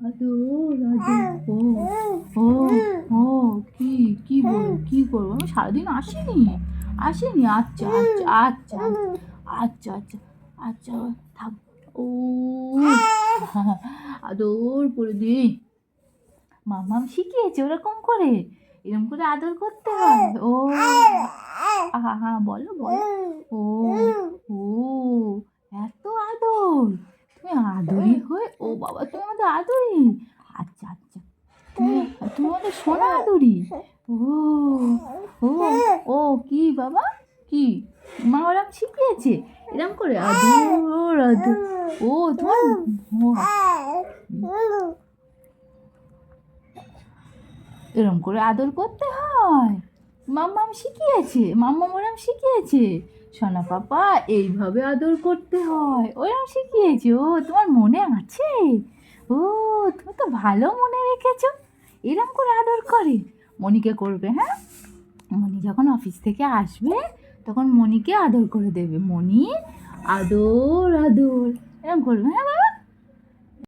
আদর আদর। ও ও ও কি কি করবো? আমি সারাদিন আসিনি। আচ্ছা আচ্ছা আচ্ছা আচ্ছা আচ্ছা আচ্ছা থাক। ও আদর করে দে। মামাম শিখিয়েছে ওরকম করে, এরকম করে আদর করতে হয়। ও হা বলো বলো। ও ও এত আদর, তুমি আদরি হয়ে, ও বাবা তুমি আমাদের আদরি। আচ্ছা আচ্ছা, তুমি তুমি আমাদের সোনা আদরি। ও ও ও কি বাবা কি, মা ওরম শিখিয়েছে এরম করে আদর আদর। ও তোমার এরম করে আদর করতে হয়। মাম্মাম ওরম শিখিয়েছে সোনা পাপা, এইভাবে আদর করতে হয়, ওরম শিখিয়েছে। ও তোমার মনে আছে? ও তুমি তো ভালো মনে রেখেছো, এরম করে আদর করে। মনিকে করবে, হ্যাঁ, মনি যখন অফিস থেকে আসবে তখন মনিকে আদর করে দেবে। মনি আদর আদর এরম করবে, হ্যাঁ বাবা।